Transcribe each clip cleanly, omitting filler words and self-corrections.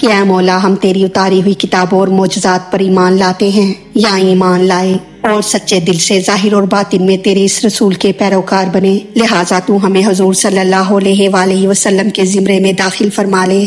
کہ اے مولا ہم تیری اتاری ہوئی کتابوں اور معجزات پر ایمان لاتے ہیں یا ایمان لائے اور سچے دل سے ظاہر اور باطن میں تیرے اس رسول کے پیروکار بنے، لہٰذا تو ہمیں حضور صلی اللہ علیہ وآلہ وسلم کے زمرے میں داخل فرما لے۔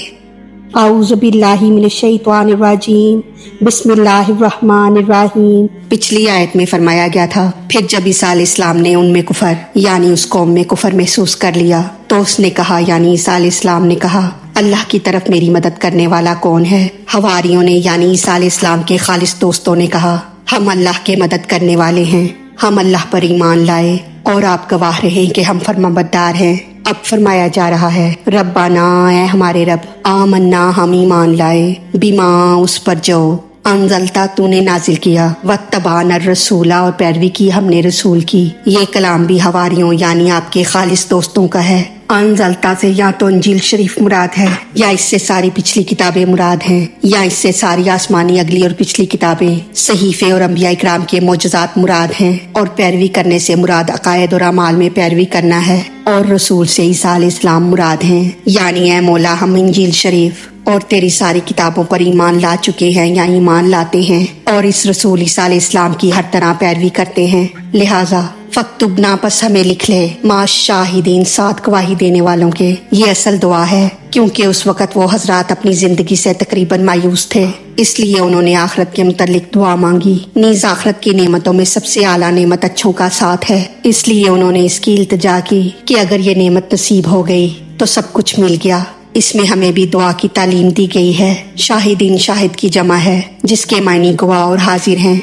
اعوذ باللہ من الشیطان الرجیم، بسم اللہ الرحمن الرحیم۔ پچھلی آیت میں فرمایا گیا تھا پھر جب عیسیٰ علیہ السلام نے ان میں کفر یعنی اس قوم میں کفر محسوس کر لیا تو اس نے کہا یعنی عیسیٰ علیہ السلام نے کہا اللہ کی طرف میری مدد کرنے والا کون ہے؟ حواریوں نے یعنی عیسیٰ علیہ السلام کے خالص دوستوں نے کہا ہم اللہ کے مدد کرنے والے ہیں، ہم اللہ پر ایمان لائے اور آپ گواہ رہیں کہ ہم فرمانبردار ہیں۔ اب فرمایا جا رہا ہے ربنا، اے ہمارے رب، آمنا ہم ایمان لائے، بما اس پر جو انزلتا تو نے نازل کیا، واتبعنا الرسول اور پیروی کی ہم نے رسول کی۔ یہ کلام بھی حواریوں یعنی آپ کے خالص دوستوں کا ہے۔ انزلتا سے یا تو انجیل شریف مراد ہے یا اس سے ساری پچھلی کتابیں مراد ہیں یا اس سے ساری آسمانی اگلی اور پچھلی کتابیں، صحیفے اور انبیاء اکرام کے معجزات مراد ہیں، اور پیروی کرنے سے مراد عقائد اور اعمال میں پیروی کرنا ہے، اور رسول سے عیسیٰ علیہ السلام مراد ہیں، یعنی اے مولا ہم انجیل شریف اور تیری ساری کتابوں پر ایمان لا چکے ہیں یا ایمان لاتے ہیں اور اس رسول عیسیٰ علیہ السلام کی ہر طرح پیروی کرتے ہیں، لہٰذا فاکتبنا پس ہمیں لکھ لے مع شاہدین ساتھ گواہی دینے والوں کے۔ یہ اصل دعا ہے کیونکہ اس وقت وہ حضرات اپنی زندگی سے تقریباً مایوس تھے، اس لیے انہوں نے آخرت کے متعلق دعا مانگی۔ نیز آخرت کی نعمتوں میں سب سے اعلیٰ نعمت اچھوں کا ساتھ ہے، اس لیے انہوں نے اس کی التجا کی کہ اگر یہ نعمت نصیب ہو گئی تو سب کچھ مل گیا۔ اس میں ہمیں بھی دعا کی تعلیم دی گئی ہے۔ شاہدین شاہد کی جمع ہے جس کے معنی گواہ اور حاضر ہیں۔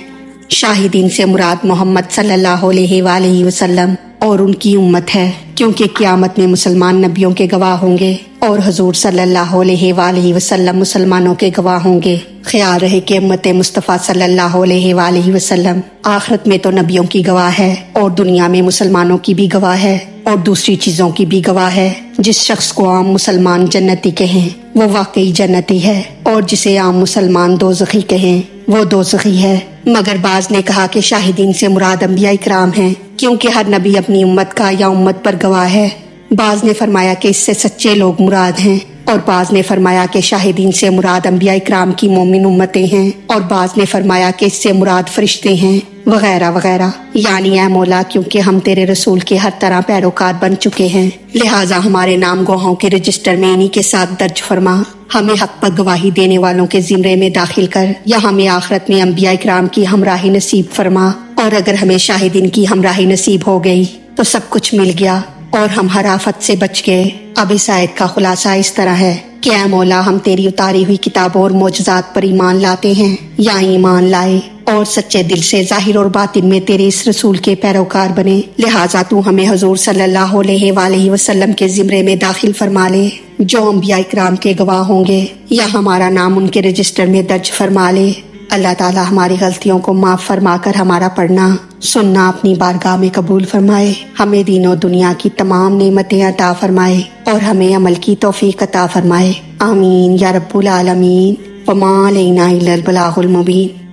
شاہدین سے مراد محمد صلی اللہ علیہ وآلہ وسلم اور ان کی امت ہے، کیونکہ قیامت میں مسلمان نبیوں کے گواہ ہوں گے اور حضور صلی اللہ علیہ وآلہ وسلم مسلمانوں کے گواہ ہوں گے۔ خیال رہے کہ امت مصطفیٰ صلی اللہ علیہ وآلہ وسلم آخرت میں تو نبیوں کی گواہ ہے اور دنیا میں مسلمانوں کی بھی گواہ ہے اور دوسری چیزوں کی بھی گواہ ہے۔ جس شخص کو عام مسلمان جنتی کہیں وہ واقعی جنتی ہے، اور جسے عام مسلمان دوزخی کہیں وہ دوزخی ہے۔ مگر بعض نے کہا کہ شاہدین سے مراد انبیاء اکرام ہیں کیونکہ ہر نبی اپنی امت کا یا امت پر گواہ ہے۔ بعض نے فرمایا کہ اس سے سچے لوگ مراد ہیں، اور بعض نے فرمایا کہ شاہدین سے مراد انبیاء اکرام کی مومن امتیں ہیں، اور بعض نے فرمایا کہ اس سے مراد فرشتے ہیں، وغیرہ وغیرہ۔ یعنی اے مولا کیونکہ ہم تیرے رسول کے ہر طرح پیروکار بن چکے ہیں، لہٰذا ہمارے نام گواہوں کے رجسٹر میں انہی کے ساتھ درج فرما، ہمیں حق پر گواہی دینے والوں کے زمرے میں داخل کر، یا ہمیں آخرت میں انبیاء اکرام کی ہمراہی نصیب فرما، اور اگر ہمیں شاہدین کی ہمراہی نصیب ہو گئی تو سب کچھ مل گیا اور ہم ہر آفت سے بچ گئے۔ اب اس آیت کا خلاصہ اس طرح ہے کہ اے مولا ہم تیری اتاری ہوئی کتابوں اور معجزات پر ایمان لاتے ہیں یا ایمان لائے اور سچے دل سے ظاہر اور باطن میں تیرے اس رسول کے پیروکار بنے، لہٰذا تو ہمیں حضور صلی اللہ علیہ وآلہ وسلم کے زمرے میں داخل فرما لے جو انبیاء اکرام کے گواہ ہوں گے، یا ہمارا نام ان کے رجسٹر میں درج فرما لے۔ اللہ تعالیٰ ہماری غلطیوں کو معاف فرما کر ہمارا پڑھنا سننا اپنی بارگاہ میں قبول فرمائے، ہمیں دین و دنیا کی تمام نعمتیں عطا فرمائے اور ہمیں عمل کی توفیق عطا فرمائے، آمین یا رب العالمین۔ وما علینا الا البلاغ المبین۔